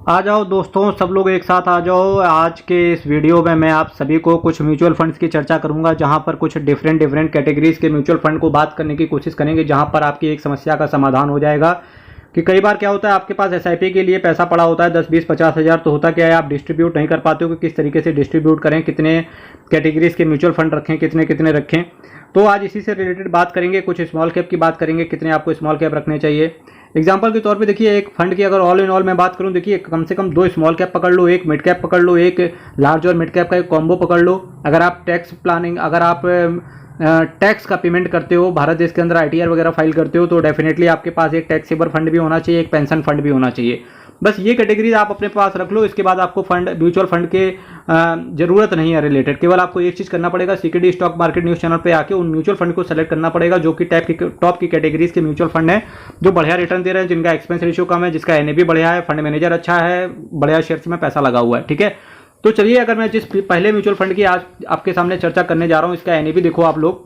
आ जाओ दोस्तों, सब लोग एक साथ आ जाओ। आज के इस वीडियो में मैं आप सभी को कुछ म्यूचुअल फंड्स की चर्चा करूंगा, जहां पर कुछ डिफरेंट कैटेगरीज के म्यूचुअल फंड को बात करने की कोशिश करेंगे, जहां पर आपकी एक समस्या का समाधान हो जाएगा। कि कई बार क्या होता है, आपके पास एसआईपी के लिए पैसा पड़ा होता है 10-20-50 हज़ार, तो होता क्या है, आप डिस्ट्रीब्यूट नहीं कर पाते हो कि किस तरीके से डिस्ट्रीब्यूट करें, कितने कैटेगरीज के म्यूचुअल फंड रखें, कितने कितने रखें। तो आज इसी से रिलेटेड बात करेंगे, कुछ स्मॉल कैप की बात करेंगे, कितने आपको स्मॉल कैप रखने चाहिए। एग्जाम्पल के तौर पे देखिए, एक फंड की अगर ऑल इन ऑल मैं बात करूं, देखिए कम से कम 2 स्मॉल कैप पकड़ लो, एक मिड कैप पकड़ लो, एक लार्ज और मिड कैप का एक कॉम्बो पकड़ लो। अगर आप टैक्स प्लानिंग, अगर आप टैक्स का पेमेंट करते हो, भारत देश के अंदर आईटीआर वगैरह फाइल करते हो, तो डेफिनेटली आपके पास एक टैक्स सेवर फंड भी होना चाहिए, एक पेंशन फंड भी होना चाहिए। बस ये कैटेगरीज आप अपने पास रख लो। इसके बाद आपको फंड, म्यूचुअल फंड के जरूरत नहीं है रिलेटेड। केवल आपको एक चीज़ करना पड़ेगा, CKD stock market news channel पे आके उन म्यूचुअल फंड को सेलेक्ट करना पड़ेगा जो कि टॉप की कैटेगरीज के म्यूचुअल फंड है, जो बढ़िया रिटर्न दे रहे हैं, जिनका एक्सपेंस रेशियो कम है, जिसका एनएवी बढ़िया है, फंड मैनेजर अच्छा है, बढ़िया शेयर्स में पैसा लगा हुआ है। ठीक है, तो चलिए, अगर मैं जिस पहले म्यूचुअल फंड की आज आपके सामने चर्चा करने जा रहा हूँ, इसका एनएवी देखो आप लोग,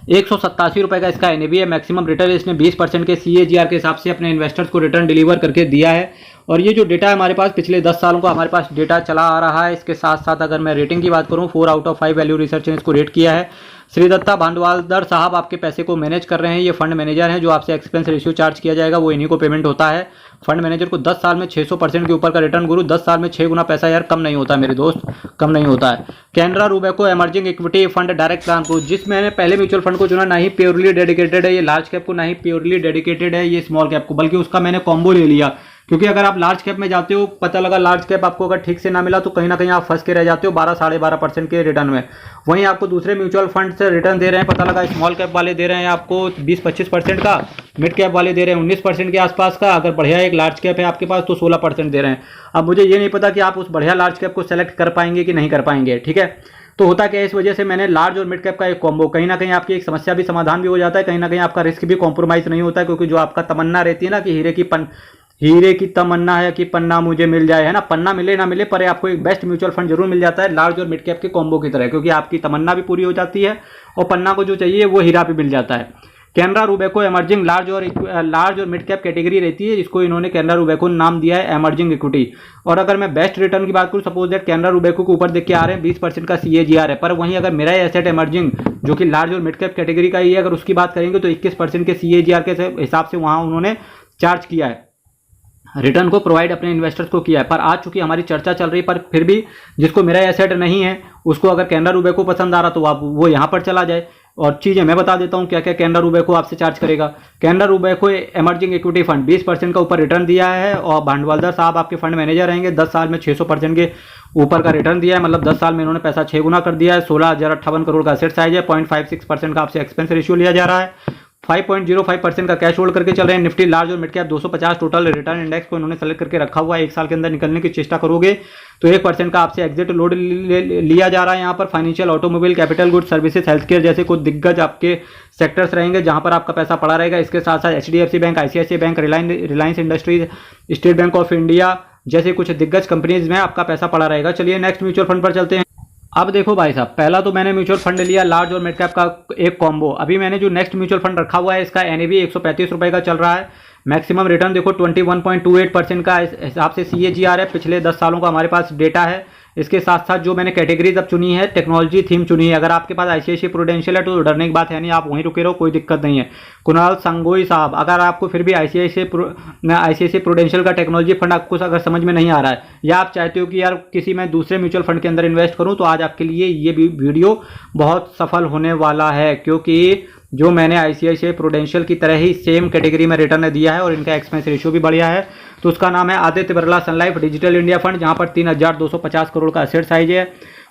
187 रुपये का इसका एनएवी है। मैक्सिमम रिटर्न इसने 20% के सीएजीआर के हिसाब से अपने इन्वेस्टर्स को रिटर्न डिलीवर करके दिया है। और ये जो डेटा है हमारे पास पिछले 10 सालों का हमारे पास डेटा चला आ रहा है। इसके साथ साथ अगर मैं रेटिंग की बात करूं, 4 आउट ऑफ 5 वैल्यू रिसर्च ने इसको रेट किया है। श्रीदत्ता भांडवालदर साहब आपके पैसे को मैनेज कर रहे हैं, ये फंड मैनेजर हैं। जो आपसे एक्सपेंस रेशियो चार्ज किया जाएगा वो इन्हीं को पेमेंट होता है। फंड मैनेजर को 10 साल में 600% के ऊपर का रिटर्न, गुरु 10 साल में 6 गुना पैसा, यार कम नहीं होता मेरे दोस्त, कम नहीं होता है। Canara Robeco emerging equity fund direct plan को, जिस मैंने पहले म्यूचुअल फंड को चुना, ना ही प्योरली डेडिकेटेड है ये लार्ज कैप को, ना ही प्योरली डेडिकेटेड है ये स्मॉल कैप को, बल्कि उसका मैंने कॉम्बो ले लिया। क्योंकि अगर आप लार्ज कैप में जाते हो, पता लगा लार्ज कैप आपको अगर ठीक से ना मिला, तो कहीं ना कहीं आप फंस के रह जाते हो 12-12.5% के रिटर्न में। वहीं आपको दूसरे म्यूचुअल फंड से रिटर्न दे रहे हैं, पता लगा स्मॉल कैप वाले दे रहे हैं आपको 20-25% का, मिड कैप वाले दे रहे हैं 19% के आसपास का, अगर बढ़िया एक लार्ज कैप है आपके पास तो 16% दे रहे हैं। अब मुझे ये नहीं पता कि आप उस बढ़िया लार्ज कैप को सेलेक्ट कर पाएंगे कि नहीं कर पाएंगे। ठीक है, तो होता क्या है, इस वजह से मैंने लार्ज और मिड कैप का एक कॉम्बो, कहीं ना कहीं आपकी एक समस्या भी समाधान भी हो जाता है, कहीं ना कहीं आपका रिस्क भी कॉम्प्रोमाइज नहीं होता है। क्योंकि जो आपका तमन्ना रहती है ना कि हीरे की तमन्ना है कि पन्ना मुझे मिल जाए, है ना, पन्ना मिले ना मिले पर आपको एक बेस्ट म्यूचुअल फंड जरूर मिल जाता है लार्ज और मिड कैप के कॉम्बो की तरह, क्योंकि आपकी तमन्ना भी पूरी हो जाती है और पन्ना को जो चाहिए वो हीरा भी मिल जाता है। कैनरा रूबेको एमर्जिंग लार्ज और मिड कैप कैटेगरी रहती है, जिसको इन्होंने कैनरा रूबेको नाम दिया है एमर्जिंग इक्विटी। और अगर मैं बेस्ट रिटर्न की बात करूं, सपोज दैट कैनरा रूबेको के ऊपर देख के आ रहे हैं 20% का सीएजीआर है, पर वहीं अगर मेरा एसेट एमर्जिंग जो कि लार्ज और मिड कैप कैटेगरी का ही है, अगर उसकी बात करेंगे तो 21% के सीएजीआर के हिसाब से वहां उन्होंने चार्ज किया है, रिटर्न को प्रोवाइड अपने इन्वेस्टर्स को किया है। पर आज चूंकि हमारी चर्चा चल रही, पर फिर भी जिसको मेरा एसेट नहीं है उसको अगर कैनरा रूबेको पसंद आ रहा तो आप वो यहाँ पर चला जाए। और चीज़ें मैं बता देता हूँ क्या क्या कैनरा रूबेको आपसे चार्ज करेगा। Canara Robeco emerging equity fund 20% का ऊपर रिटर्न दिया है, और भांडवालदर साहब आपके फंड मैनेजर रहेंगे। 10 साल में 600% के ऊपर का रिटर्न दिया है, मतलब 10 साल में इन्होंने पैसा 6 गुना कर दिया है। 16,058 करोड़ का एसेट साइज है, 0.56% का आपसे एक्सपेंस रेशियो लिया जा रहा है, 5.05% का कैश होल्ड करके चल रहे हैं। निफ्टी लार्ज और mid cap 250 total return index को इन्होंने सेलेक्ट करके रखा हुआ है। 1 साल के अंदर निकलने की चेष्टा करोगे तो 1% का आपसे एग्जिट लोड लिया जा रहा है। यहाँ पर financial, automobile, capital goods, services, health care जैसे कुछ दिग्गज आपके सेक्टर्स रहेंगे जहां पर आपका पैसा पड़ा रहेगा। इसके साथ साथ HDFC bank, ICICI bank, Reliance industries, state bank of India जैसे कुछ दिग्गज कंपनीज में आपका पैसा पड़ा रहेगा। चलिए नेक्स्ट म्यूचुअल फंड पर चलते हैं। अब देखो भाई साहब, पहला तो मैंने म्यूचुअल फंड लिया लार्ज और मिड कैप का एक कॉम्बो। अभी मैंने जो नेक्स्ट म्यूचुअल फंड रखा हुआ है, इसका एनएवी 135 रुपये का चल रहा है। मैक्सिमम रिटर्न देखो 21.28% का हिसाब से सीएजीआर है। पिछले 10 सालों का हमारे पास डेटा है। इसके साथ साथ जो मैंने कैटेगरीज अब चुनी है, टेक्नोलॉजी थीम चुनी है। अगर आपके पास आईसीआईसीआई प्रूडेंशियल है तो डरने की बात है नहीं, आप वहीं रुके रहो, कोई दिक्कत नहीं है। कुणाल संगोई साहब, अगर आपको फिर भी आईसीआईसीआई प्रूडेंशियल का टेक्नोलॉजी फंड आपको अगर समझ में नहीं आ रहा है, या आप चाहते हो कि यार किसी मैं दूसरे म्यूचुअल फंड के अंदर इन्वेस्ट करूं, तो आज आपके लिए ये वीडियो बहुत सफल होने वाला है। क्योंकि जो मैंने आईसीआईसीआई प्रूडेंशियल की तरह ही सेम कैटेगरी में रिटर्न दिया है और इनका एक्सपेंस रेशियो भी बढ़िया है, तो उसका नाम है आदित्य बिरला सन लाइफ डिजिटल इंडिया फंड, जहां पर 3,250 करोड़ का एसेट साइज है।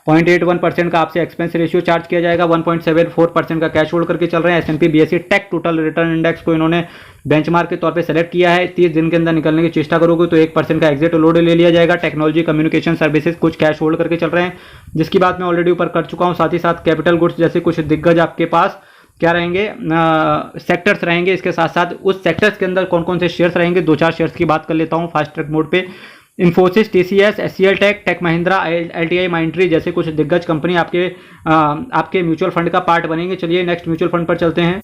0.81% का आपसे एक्सपेंस रेशियो चार्ज किया जाएगा, 1.74% का कैश होल्ड करके चल रहे हैं। S and P BSE tech total return index को इन्होंने बेंचमार्क के तौर पे सेलेक्ट किया है। 30 दिन के अंदर निकलने की चेष्टा करोगे तो 1% का एग्जिट लोड ले लिया जाएगा। टेक्नोलॉजी, कम्युनिकेशन सर्विसेज कुछ कैश होल्ड करके चल रहे हैं, जिसकी बात मैं ऑलरेडी ऊपर कर चुका हूँ। साथ ही साथ कैपिटल गुड्स जैसे कुछ दिग्गज आपके पास क्या रहेंगे, सेक्टर्स रहेंगे। इसके साथ साथ उस सेक्टर्स के अंदर कौन कौन से शेयर्स रहेंगे, 2-4 शेयर्स की बात कर लेता हूँ फास्ट ट्रैक मोड पे। Infosys, TCS, HCL Tech, Tech Mahindra, LTI Mindtree जैसे कुछ दिग्गज कंपनी आपके म्यूचुअल फंड का पार्ट बनेंगे। चलिए नेक्स्ट म्यूचुअल फंड पर चलते हैं।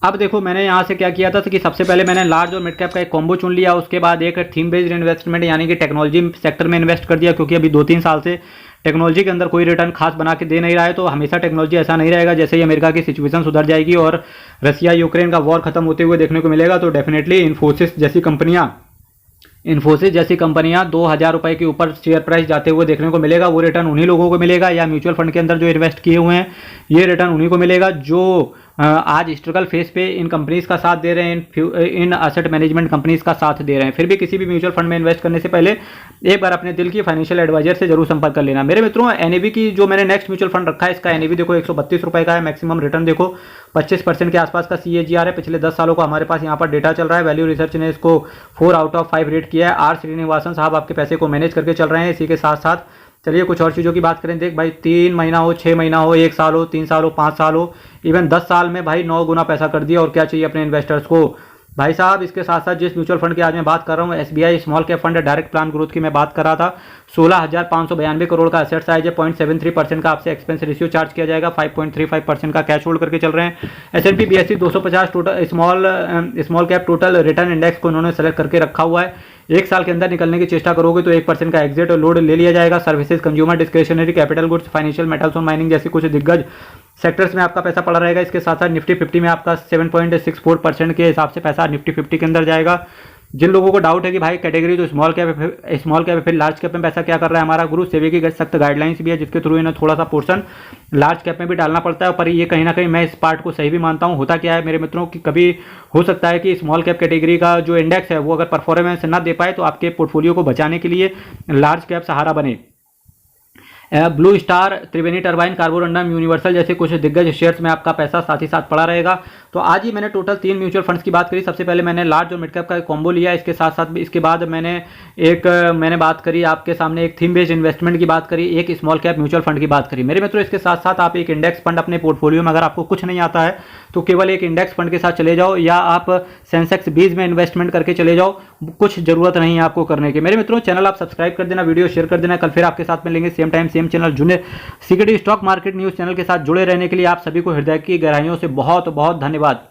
अब देखो मैंने यहाँ से क्या किया था कि सबसे पहले मैंने लार्ज और मिड कैप का एक कॉम्बो चुन लिया, उसके बाद एक थीम बेस्ड इन्वेस्टमेंट यानी कि टेक्नोलॉजी सेक्टर में इन्वेस्ट कर दिया, क्योंकि अभी 2-3 साल से टेक्नोलॉजी के अंदर कोई रिटर्न खास बना के दे नहीं रहा है। तो हमेशा टेक्नोलॉजी ऐसा नहीं रहेगा, जैसे ही अमेरिका की सिचुएशन सुधर जाएगी और रसिया यूक्रेन का वॉर खत्म होते हुए देखने को मिलेगा, तो डेफिनेटली इन्फोसिस जैसी कंपनियां 2,000 रुपए के ऊपर शेयर प्राइस जाते हुए देखने को मिलेगा। वो रिटर्न उन्हीं लोगों को मिलेगा, या म्यूचुअल फंड के अंदर जो इन्वेस्ट किए हुए हैं ये रिटर्न उन्हीं को मिलेगा जो आज स्ट्रगल फेस पे इन कंपनीज का साथ दे रहे हैं, इन असेट मैनेजमेंट कंपनीज का साथ दे रहे हैं। फिर भी किसी भी म्यूचुअल फंड में इन्वेस्ट करने से पहले एक बार अपने दिल की फाइनेंशियल एडवाइजर से जरूर संपर्क कर लेना। मेरे मित्रों, एनएवी की जो मैंने नेक्स्ट म्यूचुअल फंड रखा है, इसका एनएवी देखो 132 रुपए का है। मैक्सिमम रिटर्न देखो 25% के आसपास का CAGR है। पिछले 10 सालों का हमारे पास यहाँ पर डेटा चल रहा है। वैल्यू रिसर्च ने इसको 4 आउट ऑफ 5 रेट किया है। आर श्रीनिवासन साहब आपके पैसे को मैनेज करके चल रहे हैं। इसी के साथ साथ चलिए कुछ और चीज़ों की बात करें। देख भाई, 3 महीना हो, 6 महीना हो, 1 साल हो, 3 साल हो, 5 साल हो, इवन 10 साल में भाई 9 गुना पैसा कर दिया। और क्या चाहिए अपने इन्वेस्टर्स को भाई साहब। इसके साथ साथ जिस म्यूचुअल फंड की आज मैं बात कर रहा हूँ, SBI small cap fund direct plan growth की मैं बात कर रहा था। 16,592 करोड़ का एसेट साइज है। 0.73% का आपसे एक्सपेंस रेशियो चार्ज किया जाएगा। 5.35% का कैश होल्ड करके चल रहे हैं। S&P BSE 250 total small cap total return index को उन्होंने सेलेक्ट करके रखा हुआ है। 1 साल के अंदर निकलने की चेष्टा करोगे तो 1% का एग्जिट और लोड ले लिया जाएगा। Services, consumer discretionary, capital goods, financial metals और माइनिंग जैसी कुछ दिग्गज सेक्टर्स में आपका पैसा पड़ा रहेगा। इसके साथ साथ निफ्टी 50 में आपका 7.64% के हिसाब से पैसा निफ्टी 50 के अंदर जाएगा। जिन लोगों को डाउट है कि भाई कैटेगरी तो स्मॉल कैप है, फिर लार्ज कैप में पैसा क्या कर रहा है हमारा गुरु, सेबी की सख्त गाइडलाइंस भी है जिसके थ्रू इन्हें थोड़ा सा पोर्शन लार्ज कैप में भी डालना पड़ता है। पर ये कहीं ना कहीं मैं इस पार्ट को सही भी मानता हूँ। होता क्या है मेरे मित्रों कि कभी हो सकता है कि स्मॉल कैप कैटेगरी का जो इंडेक्स है वो अगर परफॉर्मेंस ना दे पाए, तो आपके पोर्टफोलियो को बचाने के लिए लार्ज कैप सहारा बने। ब्लू स्टार, त्रिवेणी टर्बाइन, कार्बोरंडम, यूनिवर्सल जैसे कुछ दिग्गज शेयर्स में आपका पैसा साथ ही साथ पड़ा रहेगा। तो आज ही मैंने टोटल 3 म्यूचुअल फंड्स की बात करी। सबसे पहले मैंने लार्ज और मिड कैप का कॉम्बो लिया। इसके साथ साथ इसके बाद मैंने बात करी आपके सामने एक थीम बेस्ड इन्वेस्टमेंट की बात करी, एक स्मॉल कैप म्यूचुअल फंड की बात करी। मेरे मित्रों, इसके साथ साथ आप एक इंडेक्स फंड अपने पोर्टफोलियो में, अगर आपको कुछ नहीं आता है तो केवल एक इंडेक्स फंड के साथ चले जाओ, या आप सेंसेक्स 20 में इन्वेस्टमेंट करके चले जाओ। कुछ जरूरत नहीं है आपको करने की। मेरे मित्रों, चैनल आप सब्सक्राइब कर देना, वीडियो शेयर कर देना। कल फिर आपके साथ मिलेंगे सेम टाइम सेम चैनल जुने secret stock market news channel के साथ जुड़े रहने के लिए आप सभी को हृदय की गहराइयों से बहुत बहुत धन्यवाद।